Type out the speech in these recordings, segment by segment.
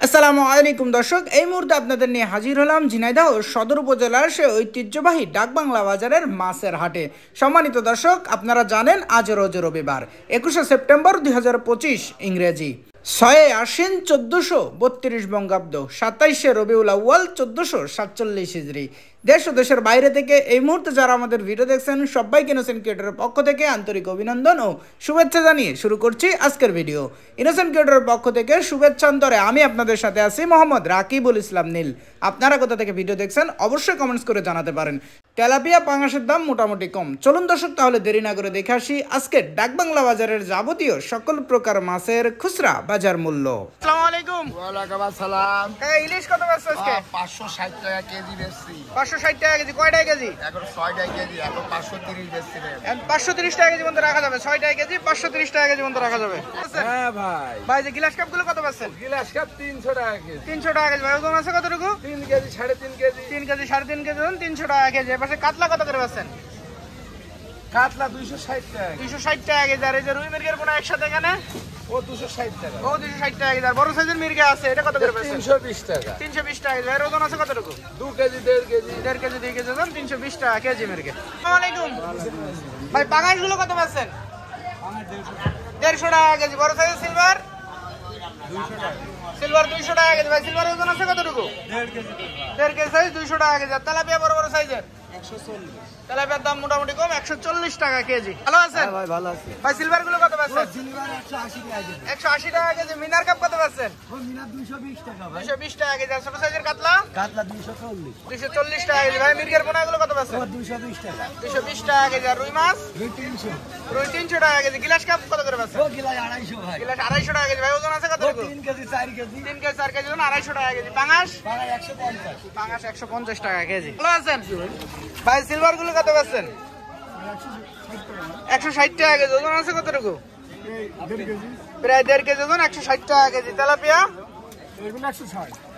আসসালামু আলাইকুম দর্শক, এই মুহূর্তে আপনাদের নিয়ে হাজির হলাম ঝিনাইদহ সদর উপজেলার সে ঐতিহ্যবাহী ডাকবাংলা বাজারের মাছের হাটে। সম্মানিত দর্শক, আপনারা জানেন আজ রোজ রবিবার 21শে সেপ্টেম্বর 2025 ইংরেজি, 6 আশ্বিন 1432 বঙ্গাব্দ, 27শে রবিউল আউয়াল 1447 হিজরি। দেশ ও দেশের বাইরে থেকে এই মুহূর্তে যারা আমাদের ভিডিও দেখছেন সবাইকে ইনোসেন্ট ক্রিয়েটরের পক্ষ থেকে আন্তরিক অভিনন্দন ও শুভেচ্ছা জানিয়ে শুরু করছি আজকের ভিডিও। ইনোসেন্ট ক্রিয়েটরের পক্ষ থেকে শুভেচ্ছা অন্তরে আমি আপনাদের সাথে আছি মোহাম্মদ রাকিবুল ইসলাম নীল। আপনারা কোথা থেকে ভিডিও দেখছেন অবশ্যই কমেন্টস করে জানাতে পারেন। তেলাপিয়া পাঙাশের দাম মোটামুটি কম। চলুন দর্শক, তাহলে দেরি না করে দেখে আসি আজকে ডাকবাংলা বাজারের যাবতীয় সকল প্রকার মাছের খুচরা বাজার মূল্য। আসসালামু আলাইকুম। ওয়ালাইকুম আসসালাম। ইলিশ কত বেচছো আজকে? 560 টাকা কেজি বেচছি। 560 টাকা কেজি। কয় টাকা কেজি? এখন 6 টাকা কেজি, এখন 530 বেচছি রে। 530 টাকা কেজি পর্যন্ত রাখা যাবে। 6 টাকা কেজি 530 টাকা কেজি পর্যন্ত রাখা যাবে। হ্যাঁ ভাই। ভাই যে গ্লাস কাপ গুলো কত বেচছেন? গ্লাস কাপ 300 টাকা কেজি। 300 টাকা কেজি। ভাই ওজন আছে কতটুকু? 3 কেজি 3.5 কেজি। 3 কেজি 3.5 কেজি ওজন 300 টাকা কেজি। এর পাশে কাতলা কত করে বেচছেন? কাতলা 260 টাকা। 260 টাকা কেজি। আর এই যে রুই মির্গের পোনা একসাথে এখানে ও 260 টাকা। ও 260 টাকা কেজি। আর বড় সাইজের মির্গে আছে, এটা কত করে বেচছেন? 320 টাকা। 320 টাকা কেজি। এর ওজন আছে কতটুকু? 2 কেজি 1.5 কেজি। 1.5 কেজি 2 কেজি ওজন 320 টাকা কেজি মির্গে। আসসালামু আলাইকুম। ভাই পাঙাশ গুলো কত বেচছেন? 150 টাকা কেজি। বড় সাইজের সিলভার 200 টাকা। সিলভার 200 টাকা কেজি। ভাই সিলভারের ওজন আছে কতটুকু? 1.5 কেজি। 1.5 কেজি সাইজ 200 টাকা কেজি। আর তেলাপিয়া বড় বড় সাইজের 140। তেলাপিয়ার দাম মোটামুটি কম, 140 টাকা কেজি। ভালো আছেন? ভাই ভালো আছি। ভাই সিলভার গুলো কত বেচছেন? সিলভার 180 টাকা কেজি। 180 টাকা কেজি। মিনার কাপ কত বেচছেন? ও মিনা 220 টাকা ভাই। 220 টাকা কেজি। আর ছোট সাইজের কাতলা কাতলা 240। 240 টাকা কেজি। ভাই মির্গের পোনা গুলো কত বেচছেন? 220 টাকা। 220 টাকা কেজি। আর রুই মাছ 300। রুই 300 টাকা কেজি। গ্লাস কাপ কত করে বেচছেন? ও গিলা 250 ভাই। গ্লাস 250 টাকা কেজি। ভাই ওজন আছে কতটুকু? 3 কেজি 4 কেজি। 3 কেজি 4 কেজি ওজন 250 টাকা কেজি। পাঙাশ পাড়া 150। পাঙাশ 150 টাকা কেজি। ভালো আছেন? ভাই সিলভার গুলো কত বেচছেন? 160 টাকা কেজি। ওজন আছে কতটুকু? প্রায় 1.5 কেজি ওজন 160 টাকা কেজি। তেলাপিয়া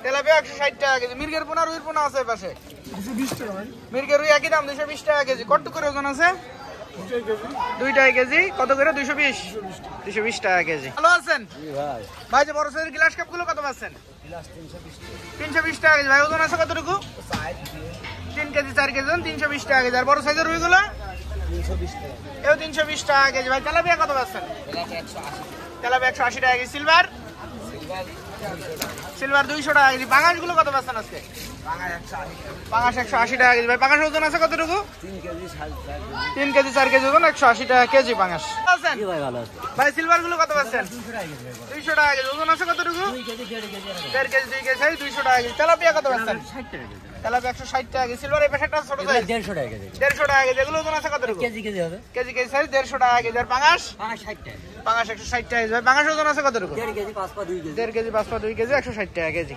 তেলাপিয়া 160 টাকা কেজি। মির্গের পোনা রুইর পোনা আছে পাশে 220 টাকা ভাই। মির্গের রুই একই দাম 220 টাকা কেজি। কত করে ওজন আছে? 2 টাকা কেজি। কত করে? 220 টাকা কেজি। ভালো আছেন? জি ভাই। ভাই যে বড় সাইজের গ্লাস কাপ গুলো কত পাচ্ছেন? গ্লাস 320 টাকা। 320 টাকা কেজি। ভাই ওজন আছে কতটুকু? 3 কেজি 4 কেজি ওজন 320 টাকা কেজি। আর বড় সাইজের রুই গুলো 320 টাকা। এও 320 টাকা কেজি। ভাই তেলাপিয়া কত পাচ্ছেন? গ্লাস 180। তেলাপিয়া 180 টাকা কেজি। সিলভার সিলভার 200 টাকা কেজি। পাঙাশ গুলো কত পাচ্ছেন আজকে? পাঙা 180 টাকা। পাঙাশ 180 টাকা কেজি। ভাই পাঙাশ ওজন আছে কতটুকু? 3 কেজি 4.5 কেজি। 3 কেজি 4 কেজি ওজন 180 টাকা কেজি পাঙাশ। আছেন? জি ভাই ভালো আছে। ভাই সিলভার গুলো কত পাচ্ছেন? 200 টাকা কেজি ভাই। 200 টাকা কেজি। ওজন আছে কতটুকু? 2 KG 1.5 KG. 1.5 KG 2 KG size 200 টাকা কেজি। তেলাপিয়া কত পাচ্ছেন? 60 টাকা কেজি। তেলাপিয়া 160 টাকা কেজি। সিলভার এই পেশাটা ছোট এগুলো সাইজ 150 টাকা কেজি। 150 টাকা কেজি। এগুলো ওজন আছে কতটুকু? কেজি কেজি হবে। কেজি কেজি সাইজ 150 টাকা কেজি। আর পাঙাশ পাঙা 60 টাকা। পাঙাশ 160 টাকা কেজি। ভাই পাঙাশ ওজন আছে কতটুকু? 1.5 কেজি 5 পা 2 কেজি। 1.5 কেজি 5 পা 2 কেজি 160 টাকা কেজি।